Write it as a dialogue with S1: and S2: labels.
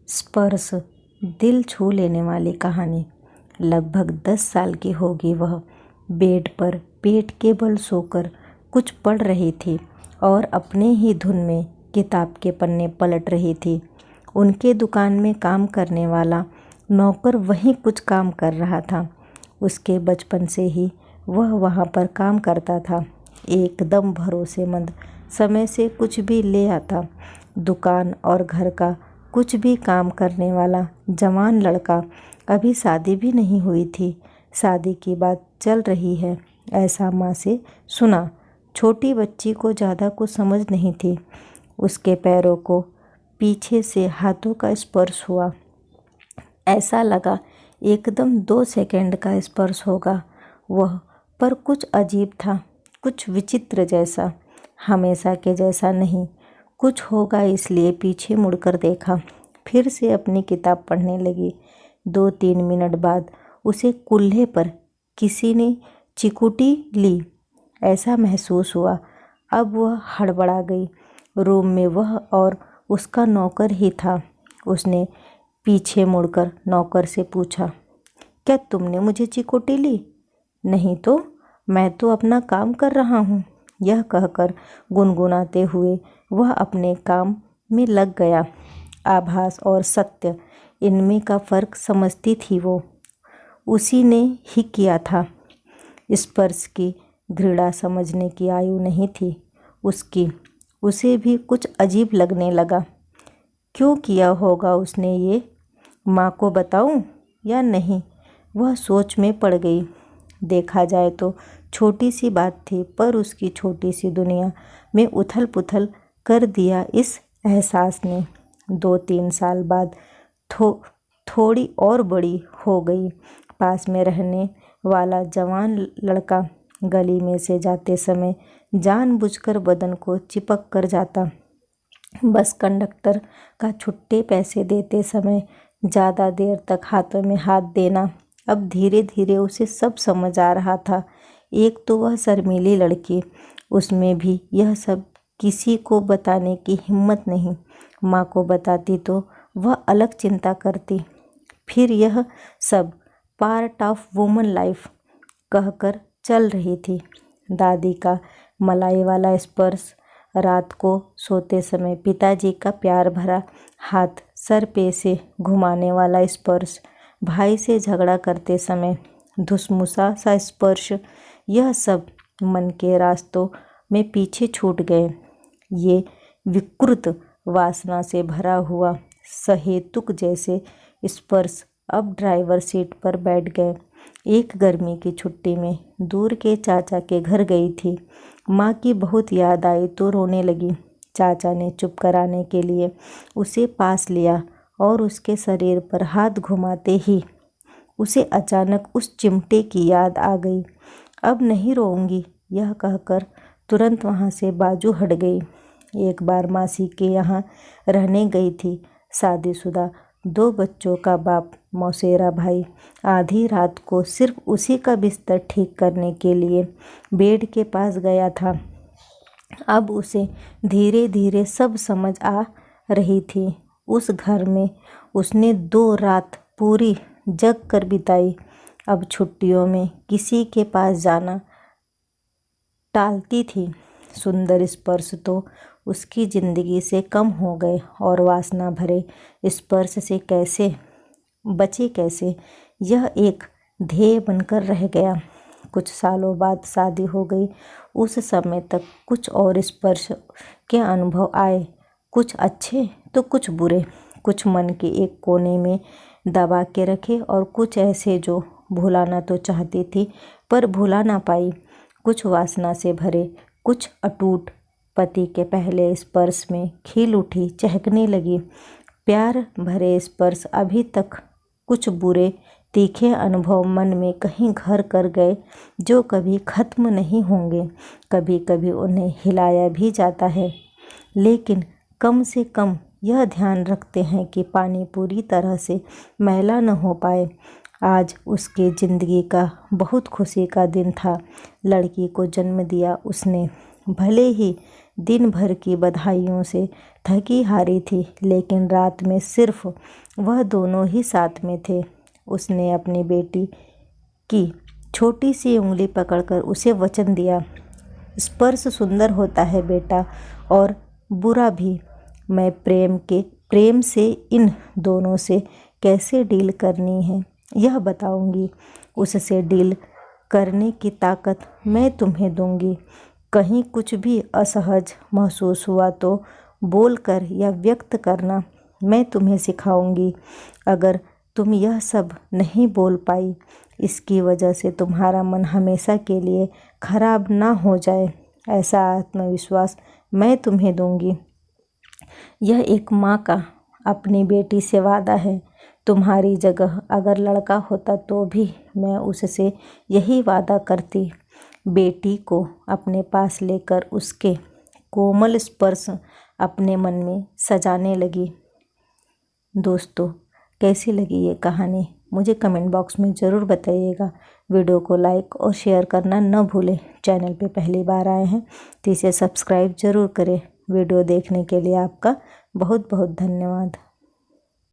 S1: स्पर्श, दिल छू लेने वाली कहानी। लगभग 10 साल की होगी वह। बेड पर पेट के बल सोकर कुछ पढ़ रही थी और अपने ही धुन में किताब के पन्ने पलट रही थी। उनके दुकान में काम करने वाला नौकर वहीं कुछ काम कर रहा था। उसके बचपन से ही वह वहाँ पर काम करता था। एकदम भरोसेमंद, समय से कुछ भी ले आता। दुकान और घर का कुछ भी काम करने वाला जवान लड़का। अभी शादी भी नहीं हुई थी। शादी की बात चल रही है, ऐसा माँ से सुना। छोटी बच्ची को ज़्यादा कुछ समझ नहीं थी। उसके पैरों को पीछे से हाथों का स्पर्श हुआ। ऐसा लगा एकदम 2 सेकंड का स्पर्श होगा वह, पर कुछ अजीब था, कुछ विचित्र जैसा, हमेशा के जैसा नहीं। कुछ होगा इसलिए पीछे मुड़कर देखा। फिर से अपनी किताब पढ़ने लगी। 2-3 मिनट बाद उसे कूल्हे पर किसी ने चिकुटी ली, ऐसा महसूस हुआ। अब वह हड़बड़ा गई। रूम में वह और उसका नौकर ही था। उसने पीछे मुड़कर नौकर से पूछा, क्या तुमने मुझे चिकोटी ली? नहीं तो, मैं तो अपना काम कर रहा हूँ। यह कहकर गुनगुनाते हुए वह अपने काम में लग गया। आभास और सत्य, इनमें का फर्क समझती थी वो। उसी ने ही किया था। स्पर्श की घृणा समझने की आयु नहीं थी उसकी। उसे भी कुछ अजीब लगने लगा। क्यों किया होगा उसने ये? माँ को बताऊं या नहीं? वह सोच में पड़ गई। देखा जाए तो छोटी सी बात थी, पर उसकी छोटी सी दुनिया में उथल पुथल कर दिया इस एहसास ने। 2-3 साल बाद थोड़ी और बड़ी हो गई। पास में रहने वाला जवान लड़का गली में से जाते समय जानबूझकर बदन को चिपक कर जाता। बस कंडक्टर का छुट्टे पैसे देते समय ज़्यादा देर तक हाथों में हाथ देना। अब धीरे धीरे उसे सब समझ आ रहा था। एक तो वह शर्मीली लड़की, उसमें भी यह सब किसी को बताने की हिम्मत नहीं। माँ को बताती तो वह अलग चिंता करती। फिर यह सब पार्ट ऑफ वुमन लाइफ कहकर चल रही थी। दादी का मलाई वाला स्पर्श, रात को सोते समय पिताजी का प्यार भरा हाथ सर पे से घुमाने वाला स्पर्श, भाई से झगड़ा करते समय धुसमुसा सा स्पर्श, यह सब मन के रास्तों में पीछे छूट गए। ये विकृत वासना से भरा हुआ सहेतुक जैसे स्पर्श अब ड्राइवर सीट पर बैठ गए। एक गर्मी की छुट्टी में दूर के चाचा के घर गई थी। माँ की बहुत याद आई तो रोने लगी। चाचा ने चुप कराने के लिए उसे पास लिया और उसके शरीर पर हाथ घुमाते ही उसे अचानक उस चिमटे की याद आ गई। अब नहीं रोऊंगी, यह कहकर तुरंत वहाँ से बाजू हट गई। एक बार मासी के यहाँ रहने गई थी। शादीशुदा 2 बच्चों का बाप मौसेरा भाई आधी रात को सिर्फ उसी का बिस्तर ठीक करने के लिए बेड के पास गया था। अब उसे धीरे धीरे सब समझ आ रही थी। उस घर में उसने 2 रात पूरी जग कर बिताई। अब छुट्टियों में किसी के पास जाना टालती थी। सुंदर स्पर्श तो उसकी जिंदगी से कम हो गए और वासना भरे स्पर्श से कैसे बचे, कैसे, यह एक ध्येय बनकर रह गया। कुछ सालों बाद शादी हो गई। उस समय तक कुछ और स्पर्श के अनुभव आए, कुछ अच्छे तो कुछ बुरे, कुछ मन के एक कोने में दबा के रखे और कुछ ऐसे जो भुलाना तो चाहती थी पर भुला ना पाई। कुछ वासना से भरे, कुछ अटूट। पति के पहले स्पर्श में खिल उठी, चहकने लगी। प्यार भरे स्पर्श अभी तक कुछ बुरे तीखे अनुभव मन में कहीं घर कर गए, जो कभी खत्म नहीं होंगे। कभी कभी उन्हें हिलाया भी जाता है, लेकिन कम से कम यह ध्यान रखते हैं कि पानी पूरी तरह से मैला न हो पाए। आज उसके ज़िंदगी का बहुत खुशी का दिन था। लड़की को जन्म दिया उसने। भले ही दिन भर की बधाइयों से थकी हारी थी, लेकिन रात में सिर्फ वह दोनों ही साथ में थे। उसने अपनी बेटी की छोटी सी उंगली पकड़कर उसे वचन दिया, स्पर्श सुंदर होता है बेटा, और बुरा भी। मैं प्रेम से इन दोनों से कैसे डील करनी है यह बताऊंगी। उससे डील करने की ताकत मैं तुम्हें दूंगी। कहीं कुछ भी असहज महसूस हुआ तो बोलकर या व्यक्त करना मैं तुम्हें सिखाऊंगी। अगर तुम यह सब नहीं बोल पाई, इसकी वजह से तुम्हारा मन हमेशा के लिए खराब ना हो जाए, ऐसा आत्मविश्वास मैं तुम्हें दूंगी। यह एक माँ का अपनी बेटी से वादा है। तुम्हारी जगह अगर लड़का होता तो भी मैं उससे यही वादा करती। बेटी को अपने पास लेकर उसके कोमल स्पर्श अपने मन में सजाने लगी। दोस्तों, कैसी लगी ये कहानी मुझे कमेंट बॉक्स में ज़रूर बताइएगा। वीडियो को लाइक और शेयर करना न भूलें। चैनल पे पहली बार आए हैं तो इसे सब्सक्राइब ज़रूर करें। वीडियो देखने के लिए आपका बहुत बहुत धन्यवाद।